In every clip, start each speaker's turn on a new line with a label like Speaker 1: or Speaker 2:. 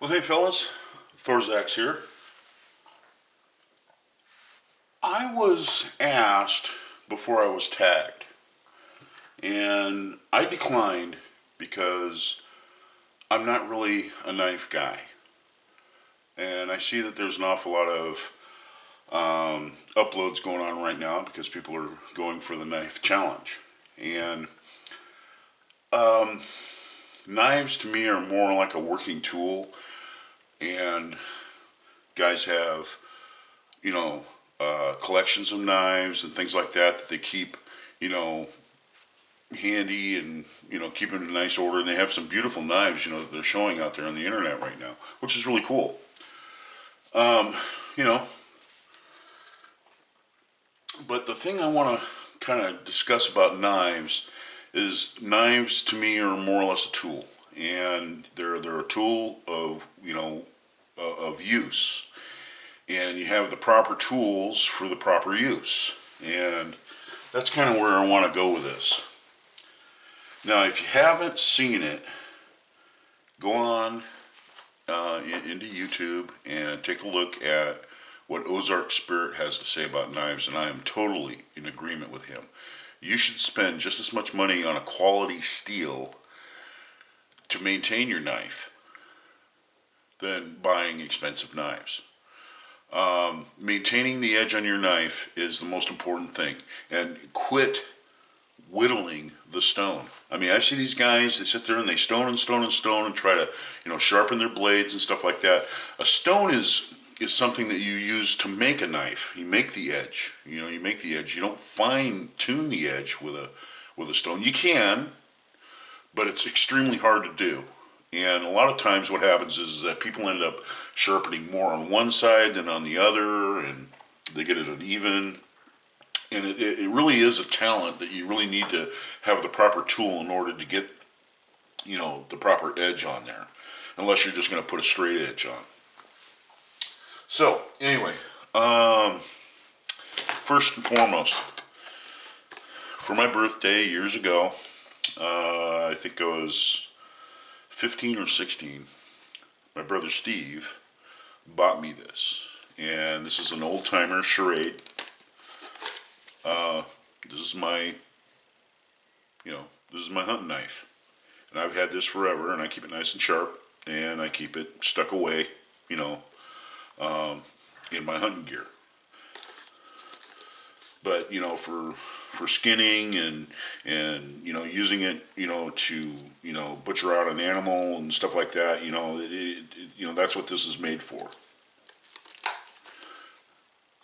Speaker 1: Well, hey fellas, Thorzax here. I was asked before I was tagged, and I declined because I'm not really a knife guy. And I see that there's an awful lot of uploads going on right now because people are going for the knife challenge. And knives to me are more like a working tool, and guys have you know, collections of knives and things like that they keep, you know, handy and, keep them in nice order. And they have some beautiful knives, that they're showing out there on the internet right now, which is really cool. Um, you know, but the thing I want to kind of discuss about knives is knives to me are more or less a tool, and they're a tool of of use, and you have the proper tools for the proper use. And that's kind of where I want to go with this. Now, if you haven't seen it, go on into YouTube and take a look at what Ozark Spirit has to say about knives, and I am totally in agreement with him. You should spend just as much money on a quality steel to maintain your knife than buying expensive knives. Maintaining the edge on your knife is the most important thing. And quit whittling the stone. I mean, I see these guys, they sit there and they stone and stone and stone and try to, sharpen their blades and stuff like that. A stone is something that you use to make a knife. You make the edge. You make the edge. You don't fine tune the edge with a stone. You can, but it's extremely hard to do. And a lot of times what happens is that people end up sharpening more on one side than on the other, and they get it uneven. And it really is a talent that you really need to have the proper tool in order to get, the proper edge on there. Unless you're just going to put a straight edge on. So, anyway, first and foremost, for my birthday years ago, I think I was 15 or 16, my brother Steve bought me this. And this is an old timer charade. This is my, this is my hunting knife. And I've had this forever, and I keep it nice and sharp, and I keep it stuck away, in my hunting gear. But, for skinning and using it to butcher out an animal and stuff like that, that's what this is made for.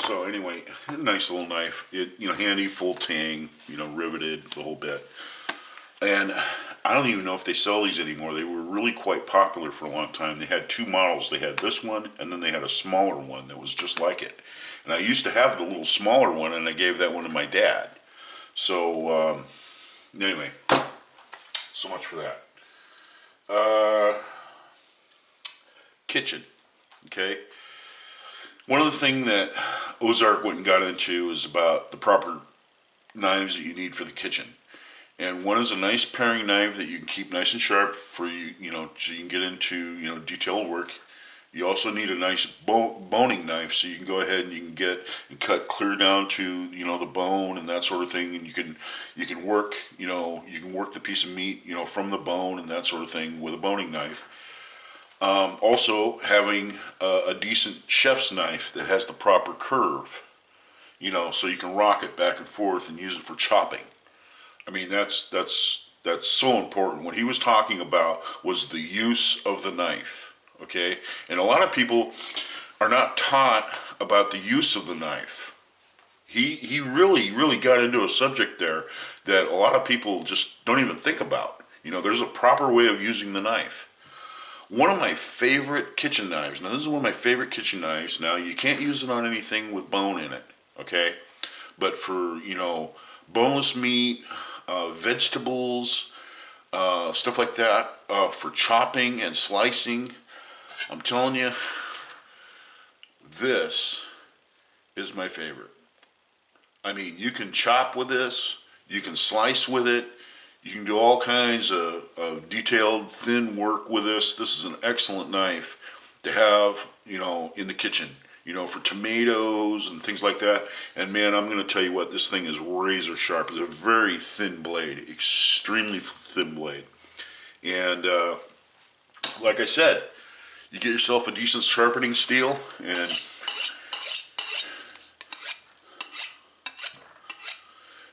Speaker 1: So anyway, a nice little knife, handy, full tang, riveted, the whole bit. And I don't even know if they sell these anymore. They were really quite popular for a long time. They had two models. They had this one, and then they had a smaller one that was just like it. And I used to have the little smaller one, and I gave that one to my dad. So, anyway, so much for that. Kitchen, okay? One of the things that Ozark went and got into is about the proper knives that you need for the kitchen. And one is a nice paring knife that you can keep nice and sharp for so you can get into, detailed work. You also need a nice boning knife, so you can go ahead and you can get and cut clear down to the bone and that sort of thing, and you can work the piece of meat from the bone and that sort of thing with a boning knife. Also having a decent chef's knife that has the proper curve, so you can rock it back and forth and use it for chopping. I mean, that's so important. What he was talking about was the use of the knife. Okay, and a lot of people are not taught about the use of the knife. He really got into a subject there that a lot of people just don't even think about. There's a proper way of using the knife. One of my favorite kitchen knives. Now, this is one of my favorite kitchen knives. Now, you can't use it on anything with bone in it. Okay, but for boneless meat, vegetables, stuff like that, for chopping and slicing. I'm telling you, this is my favorite. I mean, you can chop with this, you can slice with it, You can do all kinds of detailed, thin work with this. This is an excellent knife to have, in the kitchen, for tomatoes and things like that. And man, I'm going to tell you what, this thing is razor sharp. It's a very thin blade, extremely thin blade. And like I said, you get yourself a decent sharpening steel, and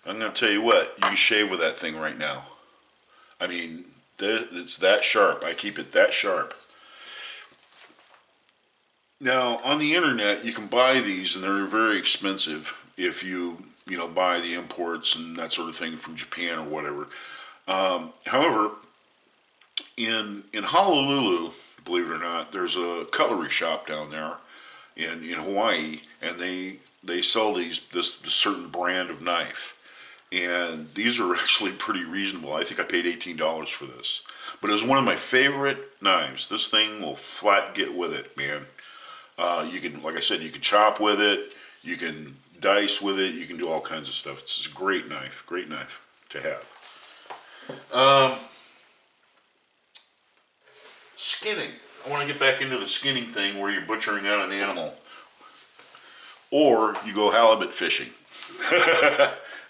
Speaker 1: I'm going to tell you what, you can shave with that thing right now. I mean, it's that sharp. I keep it that sharp. Now, on the internet, you can buy these, and they're very expensive if you buy the imports and that sort of thing from Japan or whatever. However, in Honolulu, believe it or not, there's a cutlery shop down there in Hawaii, and they sell this certain brand of knife. And these are actually pretty reasonable. I think I paid $18 for this. But it was one of my favorite knives. This thing will flat get with it, man. You can, like I said, you can chop with it. You can dice with it. You can do all kinds of stuff. It's a great knife to have. Skinning. I want to get back into the skinning thing where you're butchering out an animal. Or you go halibut fishing.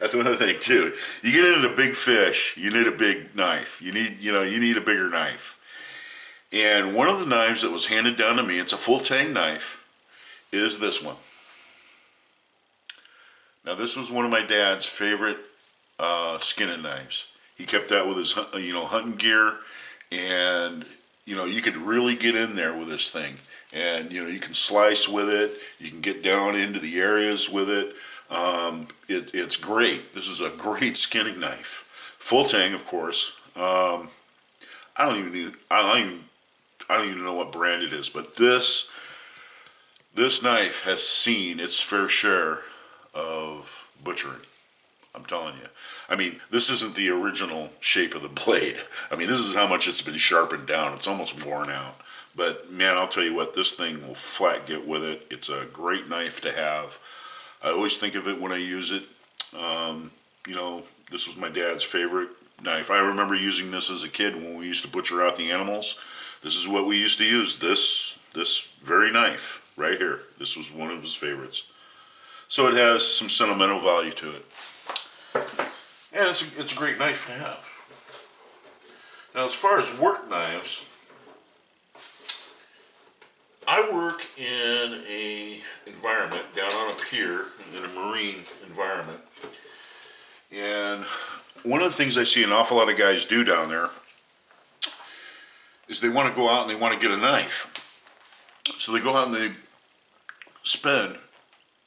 Speaker 1: That's another thing too. You get into big fish, you need a big knife. You need a bigger knife. And one of the knives that was handed down to me, it's a full tang knife, is this one. Now this was one of my dad's favorite skinning knives. He kept that with his hunting gear, and you could really get in there with this thing. And you can slice with it, you can get down into the areas with it. It's great. This is a great skinning knife. Full tang, of course. I don't even know what brand it is, but this knife has seen its fair share of butchering. I'm telling you. I mean, this isn't the original shape of the blade. I mean, this is how much it's been sharpened down. It's almost worn out. But man, I'll tell you what, this thing will flat get with it. It's a great knife to have. I always think of it when I use it. This was my dad's favorite knife. I remember using this as a kid when we used to butcher out the animals. This is what we used to use. This very knife right here. This was one of his favorites. So it has some sentimental value to it. And it's a great knife to have. Now, as far as work knives, I work in a environment down on a pier, in a marine environment. And one of the things I see an awful lot of guys do down there is they want to go out and they want to get a knife. So they go out and they spend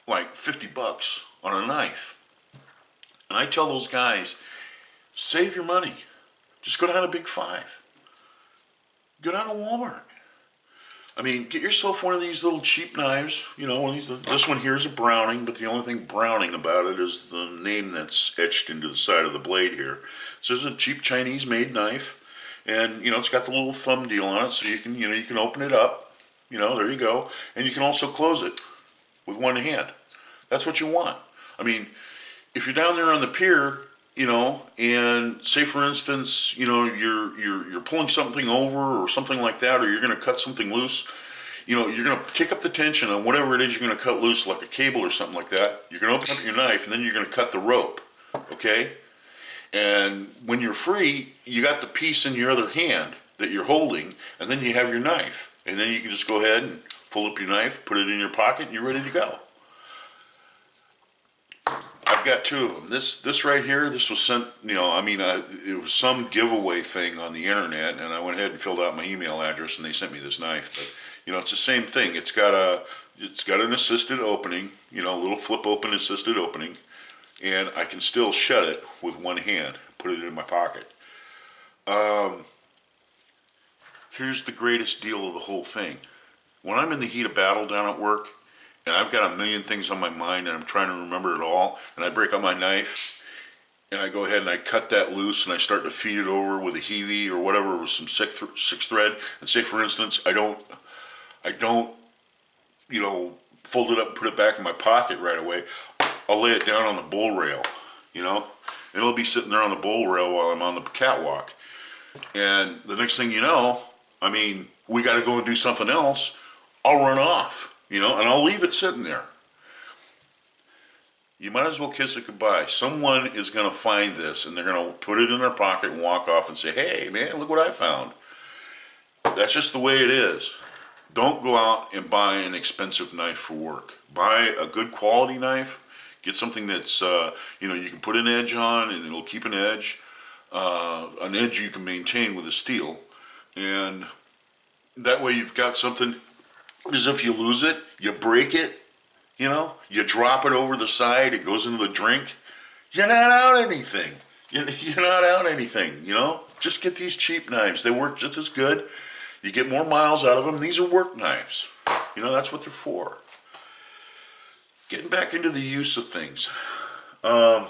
Speaker 1: like $50 on a knife. And I tell those guys, save your money. Just go down to Big Five. Go down to Walmart. I mean, get yourself one of these little cheap knives. This one here is a Browning, but the only thing Browning about it is the name that's etched into the side of the blade here. It says a cheap Chinese-made knife, and it's got the little thumb deal on it, so you can open it up. There you go, and you can also close it with one hand. That's what you want. I mean, if you're down there on the pier, and say for instance, you're pulling something over or something like that, or you're going to cut something loose, you're going to take up the tension on whatever it is you're going to cut loose, like a cable or something like that. You're going to open up your knife, and then you're going to cut the rope, okay? And when you're free, you got the piece in your other hand that you're holding, and then you have your knife. And then you can just go ahead and fold up your knife, put it in your pocket, and you're ready to go. I've got two of them. This right here, this was sent, it was some giveaway thing on the internet, and I went ahead and filled out my email address, and they sent me this knife. But, it's the same thing. It's got an assisted opening, a little flip open assisted opening, and I can still shut it with one hand, put it in my pocket. Here's the greatest deal of the whole thing. When I'm in the heat of battle down at work, and I've got a million things on my mind and I'm trying to remember it all, and I break out my knife and I go ahead and I cut that loose and I start to feed it over with a heavy or whatever with some six thread, and say for instance I don't fold it up and put it back in my pocket right away. I'll lay it down on the bull rail, and and it'll be sitting there on the bowl rail while I'm on the catwalk. And the next thing you know, I mean, we got to go and do something else. I'll run off, and I'll leave it sitting there. You might as well kiss it goodbye. Someone is going to find this, and they're going to put it in their pocket and walk off and say, hey, man, look what I found. That's just the way it is. Don't go out and buy an expensive knife for work. Buy a good quality knife. Get something that's, you can put an edge on, and it'll keep an edge you can maintain with a steel. And that way you've got something, as if you lose it, you break it, you drop it over the side, it goes into the drink. You're not out anything. You're not out anything, Just get these cheap knives. They work just as good. You get more miles out of them. These are work knives. That's what they're for. Getting back into the use of things. A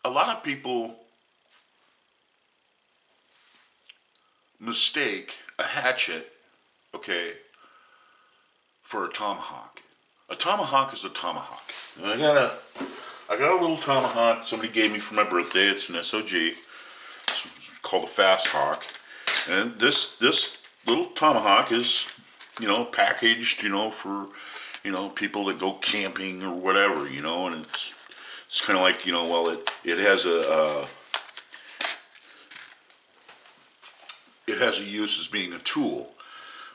Speaker 1: lot of people mistake a hatchet, for a tomahawk. A tomahawk is a tomahawk. And I got a little tomahawk somebody gave me for my birthday. It's an SOG. It's called a Fast Hawk. And this little tomahawk is, packaged, for, people that go camping or whatever, and it's kind of like, it has a use as being a tool.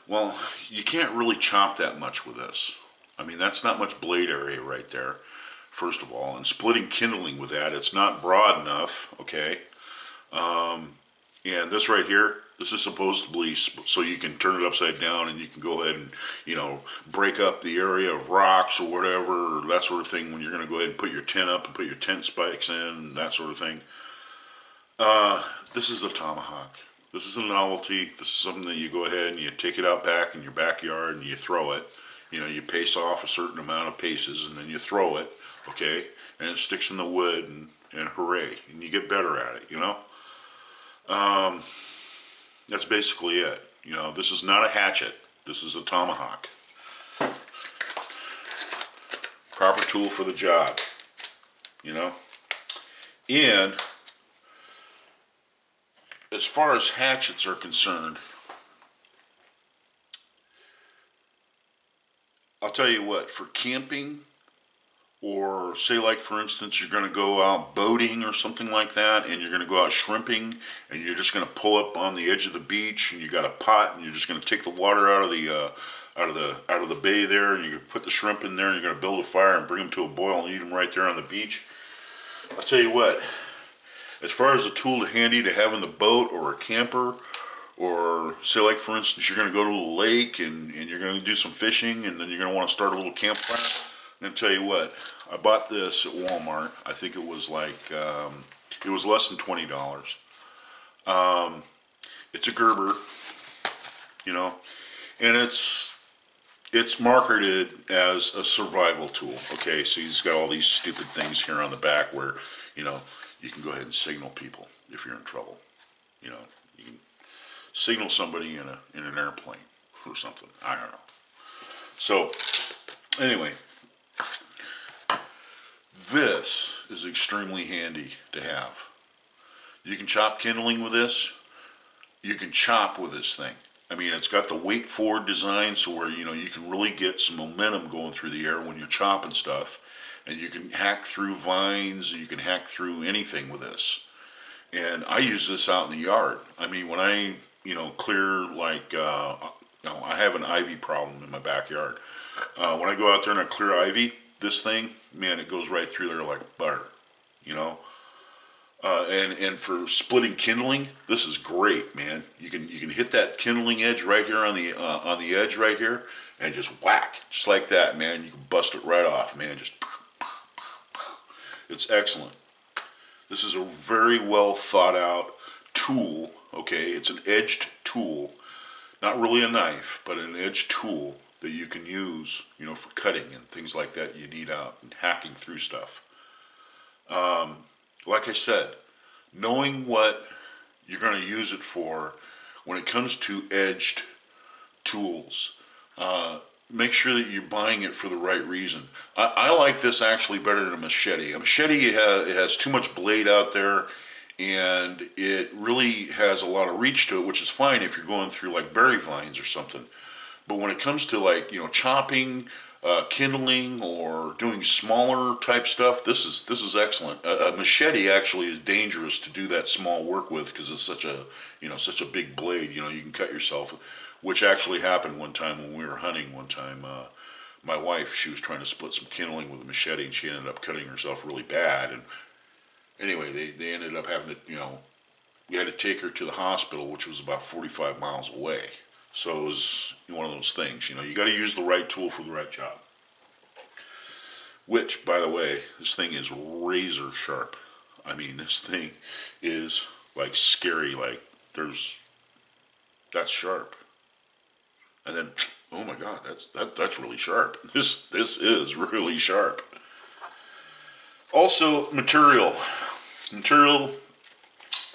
Speaker 1: Well, you can't really chop that much with this. I mean, that's not much blade area right there, first of all. And splitting kindling with that, it's not broad enough, and this right here, this is supposedly so you can turn it upside down and you can go ahead and, break up the area of rocks or whatever, or that sort of thing when you're going to go ahead and put your tent up and put your tent spikes in, that sort of thing. This is a tomahawk. This is a novelty. This is something that you go ahead and you take it out back in your backyard and you throw it. You pace off a certain amount of paces and then you throw it, and it sticks in the wood and hooray, and you get better at it, That's basically it. This is not a hatchet. This is a tomahawk. Proper tool for the job, And as far as hatchets are concerned, I'll tell you what, for camping, or say like for instance you're going to go out boating or something like that, and you're going to go out shrimping, and you're just going to pull up on the edge of the beach, and you got a pot, and you're just going to take the water out of the bay there, and you put the shrimp in there, and you're going to build a fire and bring them to a boil and eat them right there on the beach. I'll tell you what, as far as a tool handy to have in the boat or a camper, or say like for instance you're going to go to the lake and you're going to do some fishing, and then you're going to want to start a little campfire, I'm going to tell you what, I bought this at Walmart. I think it was like, it was less than $20. It's a Gerber, and it's marketed as a survival tool, so he's got all these stupid things here on the back where, you can go ahead and signal people if you're in trouble. You can signal somebody in an airplane or something. I don't know. So, anyway, this is extremely handy to have. You can chop kindling with this. You can chop with this thing. I mean, it's got the weight forward design, so where, you can really get some momentum going through the air when you're chopping stuff. And you can hack through vines, you can hack through anything with this. And I use this out in the yard. I mean, when I, clear, like, I have an ivy problem in my backyard. When I go out there and I clear ivy, this thing, man, it goes right through there like butter, and for splitting kindling, this is great, man. You can hit that kindling edge right here on the edge right here, and just whack, just like that, man. You can bust it right off, man. Just, it's excellent. This is a very well thought out tool. It's an edged tool, not really a knife, but an edged tool that you can use, for cutting and things like that you need out and hacking through stuff. Like I said, knowing what you're going to use it for when it comes to edged tools, make sure that you're buying it for the right reason. I like this actually better than a machete. A machete it has too much blade out there, and it really has a lot of reach to it, which is fine if you're going through like berry vines or something. But when it comes to like chopping, kindling, or doing smaller type stuff, this is excellent. A machete actually is dangerous to do that small work with because it's such a big blade. You can cut yourself, which actually happened one time when we were hunting. One time, my wife, she was trying to split some kindling with a machete, and she ended up cutting herself really bad. And anyway, they ended up having to we had to take her to the hospital, which was about 45 miles away. So it was one of those things, you got to use the right tool for the right job. Which, by the way, this thing is razor sharp. I mean, this thing is like scary. Like that's sharp. And then, oh my God, that's really sharp. This is really sharp. Also, material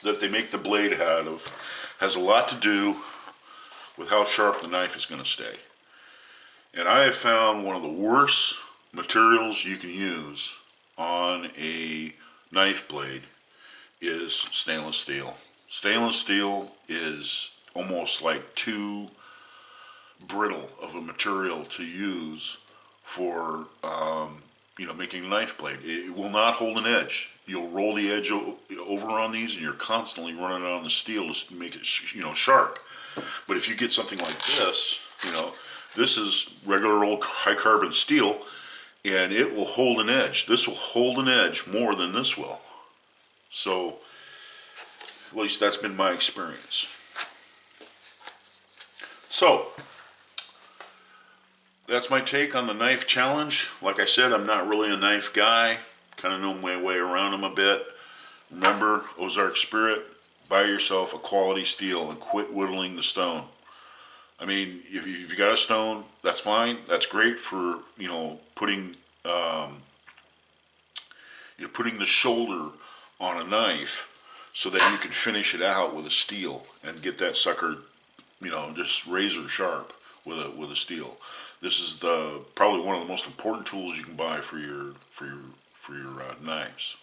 Speaker 1: that they make the blade out of has a lot to do with how sharp the knife is going to stay. And I have found one of the worst materials you can use on a knife blade is stainless steel. Stainless steel is almost like too brittle of a material to use for making a knife blade. It will not hold an edge. You'll roll the edge over on these, and you're constantly running on the steel to make it sharp. But if you get something like this, this is regular old high carbon steel, and it will hold an edge. This will hold an edge more than this will. So, at least that's been my experience. So, that's my take on the knife challenge. Like I said, I'm not really a knife guy. Kind of know my way around them a bit. Remember, Ozark Spirit, buy yourself a quality steel and quit whittling the stone. I mean, if you got a stone, that's fine. That's great for putting putting the shoulder on a knife so that you can finish it out with a steel and get that sucker, just razor sharp with a steel. This is probably one of the most important tools you can buy for your knives.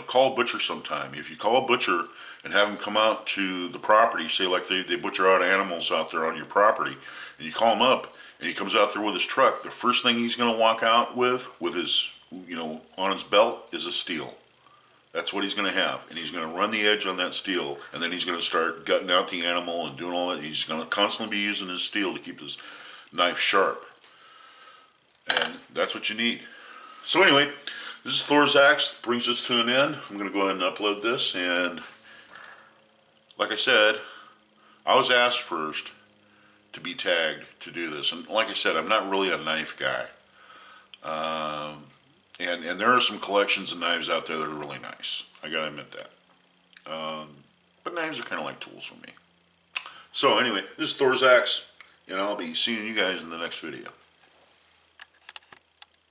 Speaker 1: Call a butcher sometime. If you call a butcher and have them come out to the property, say like they butcher out animals out there on your property, and you call him up and he comes out there with his truck, the first thing he's going to walk out with his, on his belt is a steel. That's what he's going to have. And he's going to run the edge on that steel, and then he's going to start gutting out the animal and doing all that. He's going to constantly be using his steel to keep his knife sharp. And that's what you need. So anyway, this is Thor's Axe. Brings us to an end. I'm going to go ahead and upload this. And like I said, I was asked first to be tagged to do this. And like I said, I'm not really a knife guy. And there are some collections of knives out there that are really nice. I got to admit that. But knives are kind of like tools for me. So anyway, this is Thor's Axe. And I'll be seeing you guys in the next video.